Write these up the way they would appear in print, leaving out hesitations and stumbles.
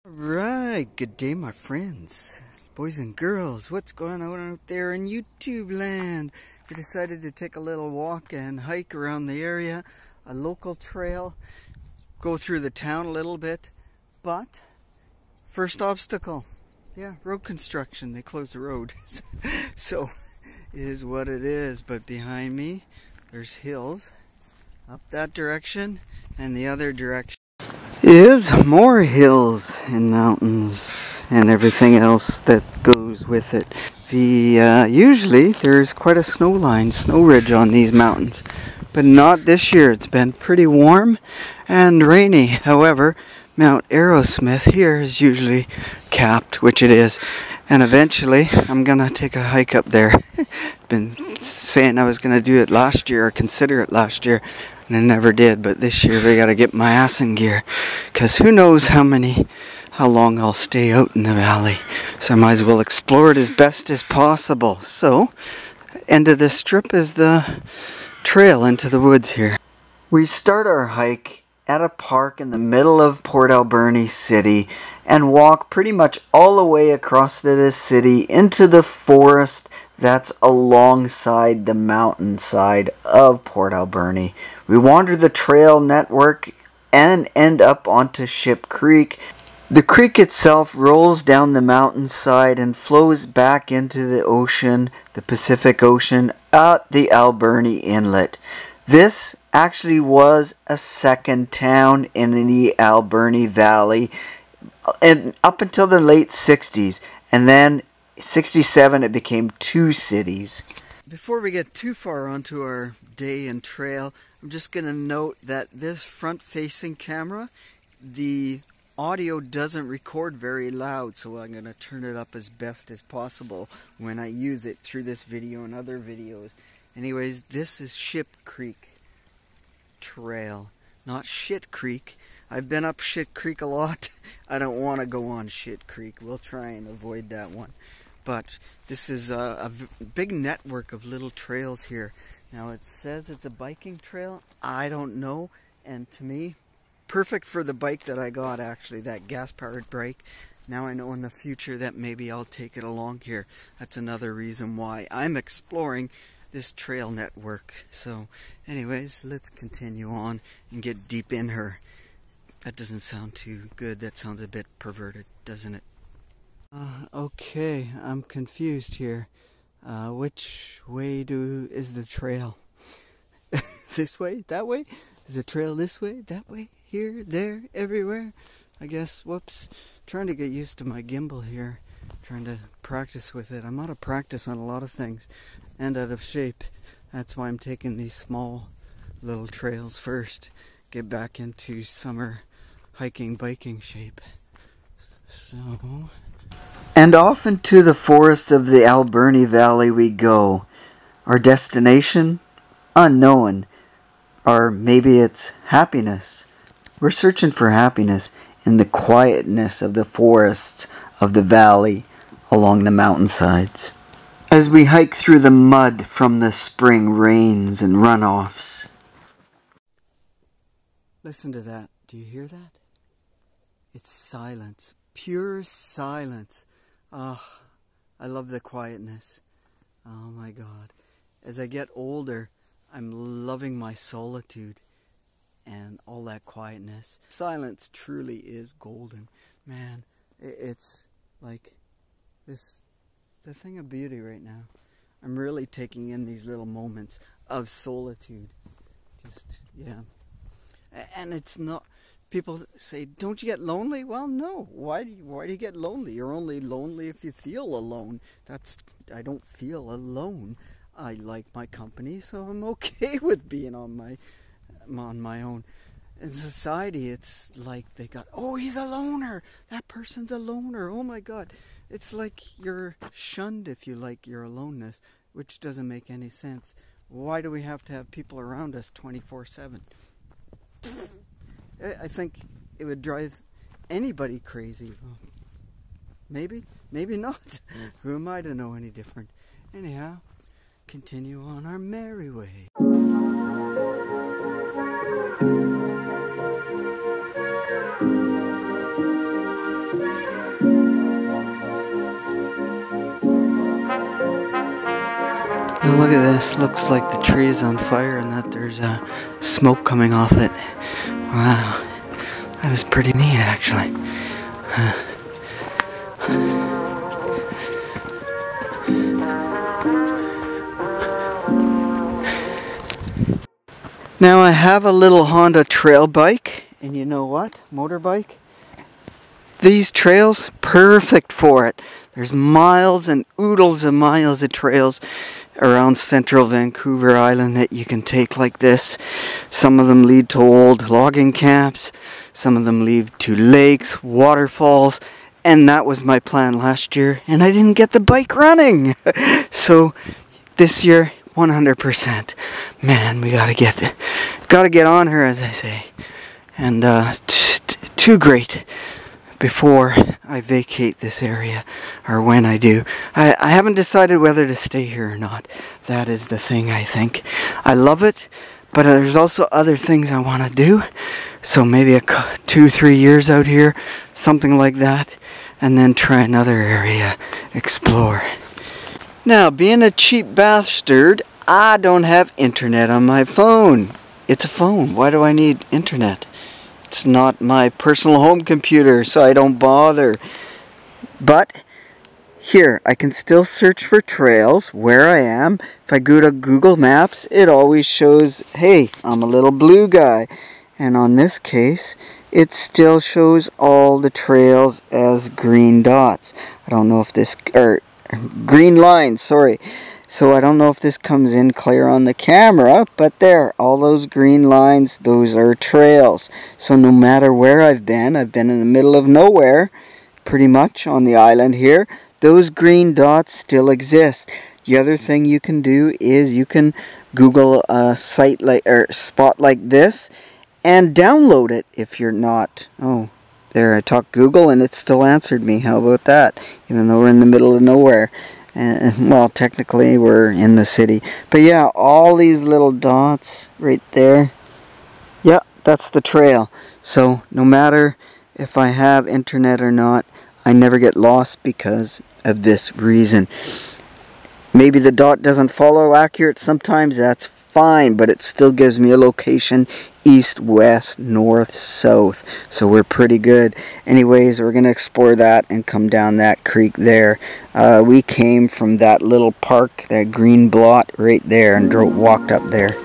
Right, good day my friends, boys and girls. What's going on out there in YouTube land? We decided to take a little walk and hike around the area, a local trail, go through the town a little bit, but first obstacle, yeah, road construction. They closed the road. So it is what it is. But behind me there's hills up that direction, and the other direction is more hills and mountains and everything else that goes with it. Usually there's quite a snow ridge on these mountains, but not this year. It's been pretty warm and rainy. However, Mount Aerosmith here is usually capped, which it is, and eventually I'm gonna take a hike up there. Been saying I was gonna do it last year, or consider it last year, and I never did. But this year we gotta get my ass in gear, because who knows how long I'll stay out in the valley. So I might as well explore it as best as possible. So end of this strip is the trail into the woods here. We start our hike at a park in the middle of Port Alberni city and walk pretty much all the way across to this city into the forest that's alongside the mountainside of Port Alberni. We wander the trail network and end up onto Ship Creek. The creek itself rolls down the mountainside and flows back into the ocean, the Pacific Ocean, at the Alberni Inlet. This actually was a second town in the Alberni Valley, and up until the late 60s, and then 67 it became two cities. Before we get too far onto our day and trail, I'm just going to note that this front-facing camera, the audio doesn't record very loud, so I'm going to turn it up as best as possible when I use it through this video and other videos. Anyways, this is Ship Creek Trail, not Shit Creek. I've been up Shit Creek a lot. I don't want to go on Shit Creek. We'll try and avoid that one. But this is a big network of little trails here. Now it says it's a biking trail. I don't know. And to me, perfect for the bike that I got, actually, that gas-powered bike. Now I know in the future that maybe I'll take it along here. That's another reason why I'm exploring this trail network. So anyways, let's continue on and get deep in her. That doesn't sound too good. That sounds a bit perverted, doesn't it? Okay, I'm confused here. Which way is the trail? This way? That way? Is the trail this way? That way? Here? There? Everywhere? I guess, whoops. Trying to get used to my gimbal here. Trying to practice with it. I'm out of practice on a lot of things and out of shape. That's why I'm taking these small little trails first. Get back into summer hiking, biking shape. So, and off into the forests of the Alberni Valley we go. Our destination? Unknown. Or maybe it's happiness. We're searching for happiness in the quietness of the forests of the valley along the mountainsides. As we hike through the mud from the spring rains and runoffs. Listen to that. Do you hear that? It's silence. Pure silence. Oh, I love the quietness. Oh my God. As I get older, I'm loving my solitude and all that quietness. Silence truly is golden. Man, it's like this. It's a thing of beauty right now. I'm really taking in these little moments of solitude. Just, yeah. And it's not... People say, don't you get lonely? Well, no. Why do you get lonely? You're only lonely if you feel alone. I don't feel alone. I like my company, so I'm okay with being on my own. In society, it's like they got, oh, he's a loner. That person's a loner. Oh my God. It's like you're shunned if you like your aloneness, which doesn't make any sense. Why do we have to have people around us 24/7? I think it would drive anybody crazy. Maybe, maybe not. Who am I to know any different? Anyhow, continue on our merry way. look at this. Looks like the tree is on fire and that there's smoke coming off it. Wow. That is pretty neat, actually. Now I have a little Honda trail bike, and you know what? Motorbike. These trails, perfect for it. There's miles and oodles of miles of trails around central Vancouver Island that you can take like this. Some of them lead to old logging camps. Some of them lead to lakes, waterfalls. And that was my plan last year. And I didn't get the bike running. So this year, 100%. Man, we gotta get on her, as I say. And too great before I vacate this area, or when I do. I haven't decided whether to stay here or not. That is the thing, I think. I love it, but there's also other things I want to do. So maybe 2-3 years out here, something like that, and then try another area, explore. Now, being a cheap bastard, I don't have internet on my phone. It's a phone. Why do I need internet? It's not my personal home computer, so I don't bother. But here, I can still search for trails where I am. If I go to Google Maps, it always shows, hey, I'm a little blue guy. And on this case, it still shows all the trails as green dots. I don't know if this, or green lines, sorry. So I don't know if this comes in clear on the camera, but there, all those green lines, those are trails. So no matter where I've been in the middle of nowhere, pretty much on the island here, those green dots still exist. The other thing you can do is you can Google a site like, or spot like this, and download it if you're not. Oh, there, I talked Google and it still answered me. How about that? Even though we're in the middle of nowhere. Well, technically we're in the city. But yeah, all these little dots right there. Yeah, that's the trail. So no matter if I have internet or not, I never get lost because of this reason. Maybe the dot doesn't follow accurate sometimes, that's fine, but it still gives me a location east, west, north, south. So we're pretty good. Anyways, we're going to explore that and come down that creek there. We came from that little park, that green blot right there, and walked up there.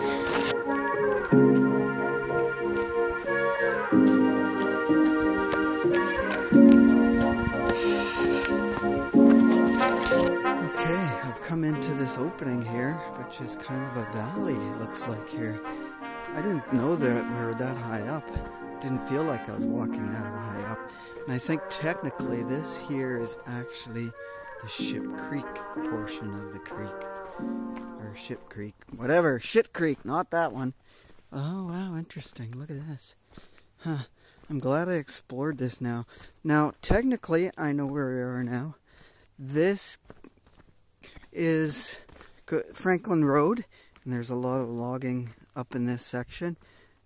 Into this opening here, which is kind of a valley, it looks like here. I didn't know that we were that high up. Didn't feel like I was walking that high up. And I think technically this here is actually the Ship Creek portion of the creek. Or Ship Creek. Whatever. Shit Creek, not that one. Oh wow, interesting. Look at this. Huh. I'm glad I explored this now. Now, technically, I know where we are now. This is Franklin Road, and there's a lot of logging up in this section,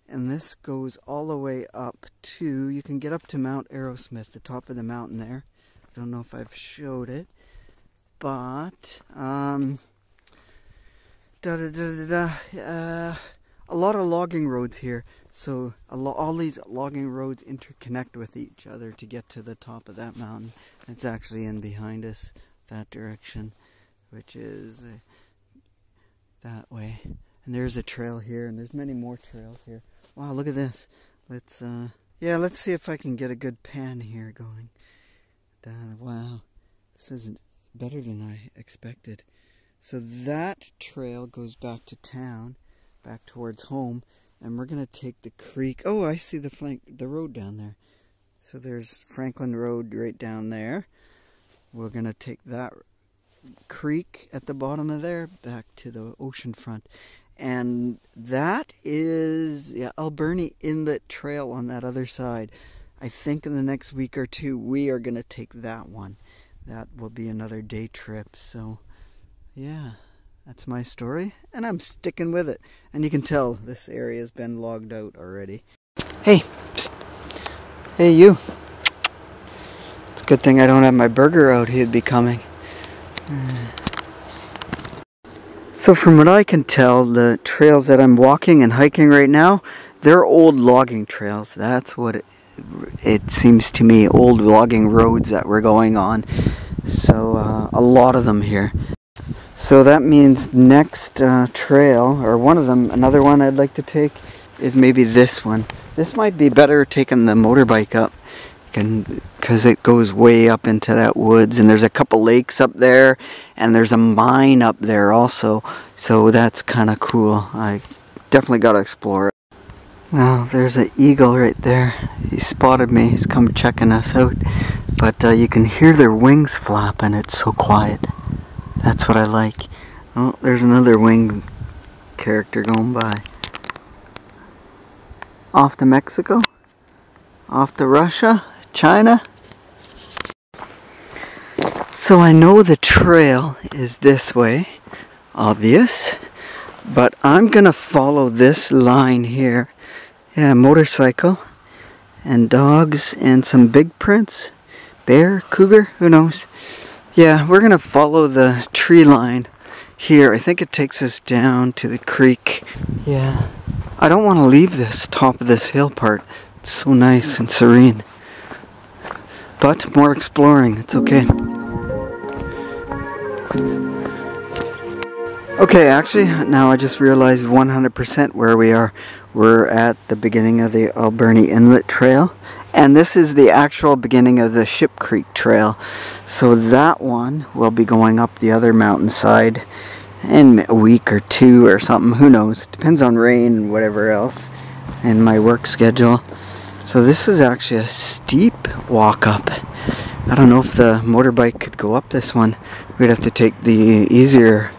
and this goes all the way up to, you can get up to Mount Arrowsmith, the top of the mountain there. I don't know if I've showed it, but a lot of logging roads here, so all these logging roads interconnect with each other to get to the top of that mountain. It's actually in behind us, that direction, which is that way. And there's a trail here, and there's many more trails here. Wow, look at this. Let's see if I can get a good pan here going. Wow, this is better than I expected. So that trail goes back to town, back towards home, and we're gonna take the creek. Oh, I see the road down there. So there's Franklin Road right down there. We're gonna take that creek at the bottom of there back to the ocean front, and that is Alberni Inlet Trail on that other side. I think in the next week or two we are gonna take that one. That will be another day trip. So yeah, that's my story, and I'm sticking with it. And you can tell this area has been logged out already. Hey, psst. Hey you, it's a good thing I don't have my burger out. He'd be coming. So from what I can tell, the trails that I'm walking and hiking right now, they're old logging trails. That's what it seems to me, old logging roads that we're going on. So a lot of them here. So that means next trail, or one of them, another one I'd like to take is maybe this one. This might be better taking the motorbike up, because it goes way up into that woods, and there's a couple lakes up there, and there's a mine up there also. So that's kind of cool. I definitely got to explore it. Well, there's an eagle right there. He spotted me. He's come checking us out. But you can hear their wings flapping. It's so quiet. That's what I like. Oh, there's another winged character going by. Off to Mexico? Off to Russia? China? So I know the trail is this way. Obvious. But I'm gonna follow this line here. Yeah, motorcycle. And dogs and some big prints. Bear? Cougar? Who knows? Yeah, we're gonna follow the tree line here. I think it takes us down to the creek. Yeah. I don't want to leave this top of this hill part. It's so nice and serene. But more exploring. It's okay. Okay, actually, now I just realized 100% where we are. We're at the beginning of the Alberni Inlet Trail. And this is the actual beginning of the Ship Creek Trail. So that one will be going up the other mountainside in a week or two or something. Who knows? Depends on rain and whatever else and my work schedule. So this is actually a steep walk up. I don't know if the motorbike could go up this one. We'd have to take the easier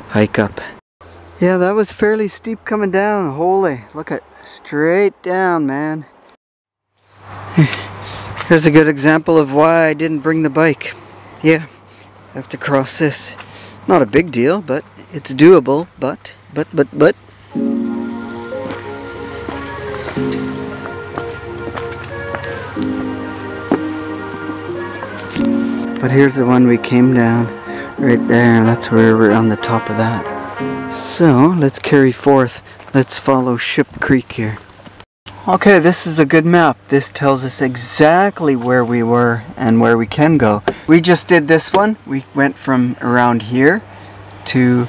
hike up. Yeah, that was fairly steep coming down. Holy, look at straight down, man. Here's a good example of why I didn't bring the bike. Yeah, I have to cross this. Not a big deal, but it's doable. But. But here's the one we came down. Right there, that's where we're on the top of that. So, let's carry forth. Let's follow Ship Creek here. Okay, this is a good map. This tells us exactly where we were and where we can go. We just did this one. We went from around here to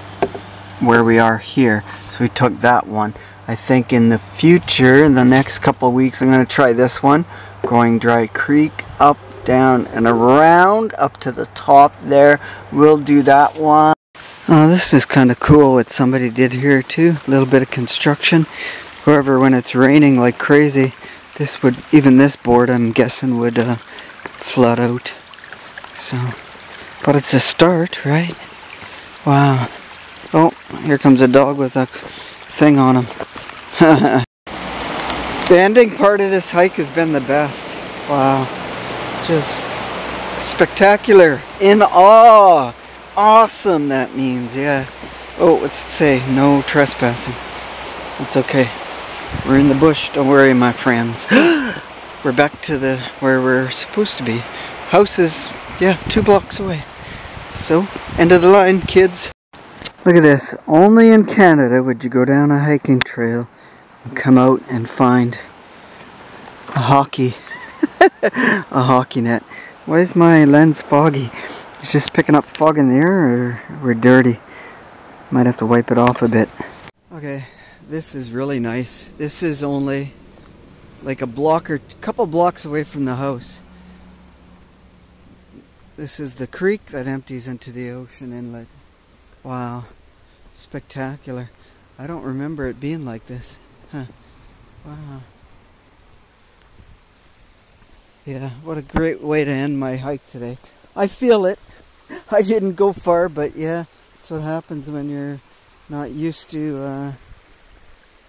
where we are here. So we took that one. I think in the future, in the next couple of weeks, I'm going to try this one. Going Dry Creek, up, down, and around, up to the top there. We'll do that one. Oh, this is kind of cool what somebody did here too. A little bit of construction. However, when it's raining like crazy, this would, even this board I'm guessing would flood out. So, but it's a start, right? Wow. Oh, here comes a dog with a thing on him. The ending part of this hike has been the best. Wow. Just spectacular. In awe. Awesome, that means, yeah. Oh, what's it say? No trespassing. It's okay. We're in the bush, don't worry, my friends. We're back to where we're supposed to be. House is, yeah, 2 blocks away. So, end of the line, kids. Look at this. Only in Canada would you go down a hiking trail and come out and find a hockey. A hockey net. Why is my lens foggy? It's just picking up fog in the air, or we're dirty? Might have to wipe it off a bit. Okay. This is really nice. This is only like a block or couple blocks away from the house. This is the creek that empties into the ocean inlet. Wow. Spectacular. I don't remember it being like this. Huh. Wow. Yeah, what a great way to end my hike today. I feel it. I didn't go far, but yeah, that's what happens when you're not used to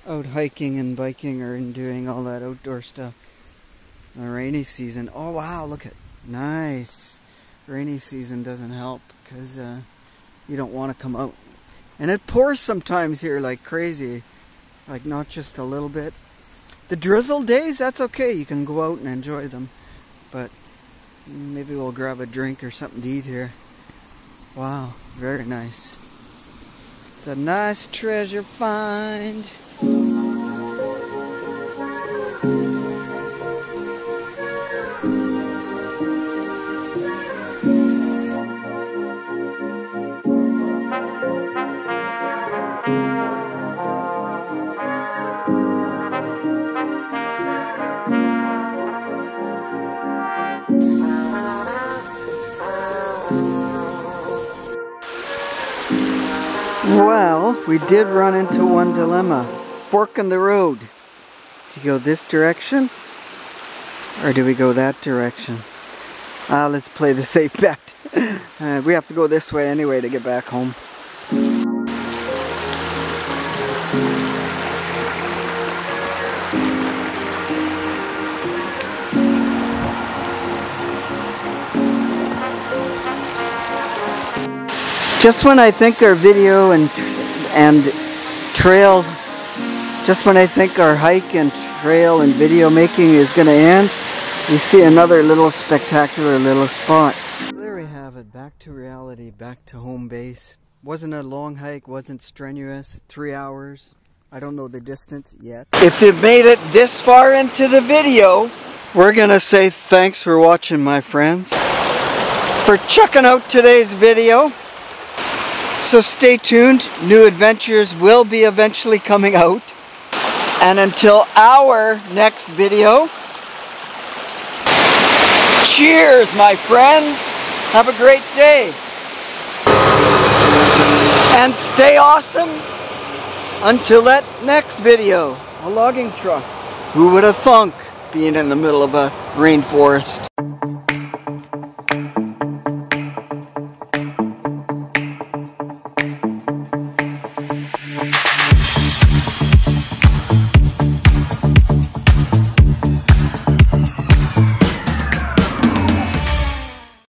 out hiking and biking or doing all that outdoor stuff. The rainy season. Oh wow, look at, nice. Rainy season doesn't help because you don't want to come out. And it pours sometimes here like crazy. Like not just a little bit. The drizzle days, that's okay. You can go out and enjoy them. But maybe we'll grab a drink or something to eat here. Wow, very nice. It's a nice treasure find. Well, we did run into one dilemma. Fork in the road. Do you go this direction? Or do we go that direction? Let's play the safe bet. We have to go this way anyway to get back home. Just when I think our video and trail, just when I think our hike and trail and video making is going to end, we see another little spectacular little spot. There we have it, back to reality, back to home base. Wasn't a long hike, wasn't strenuous, 3 hours. I don't know the distance yet. If you've made it this far into the video, we're going to say thanks for watching, my friends, for checking out today's video. So stay tuned, new adventures will be eventually coming out. And until our next video, cheers, my friends! Have a great day! And stay awesome until that next video. A logging truck. Who would have thunk being in the middle of a rainforest?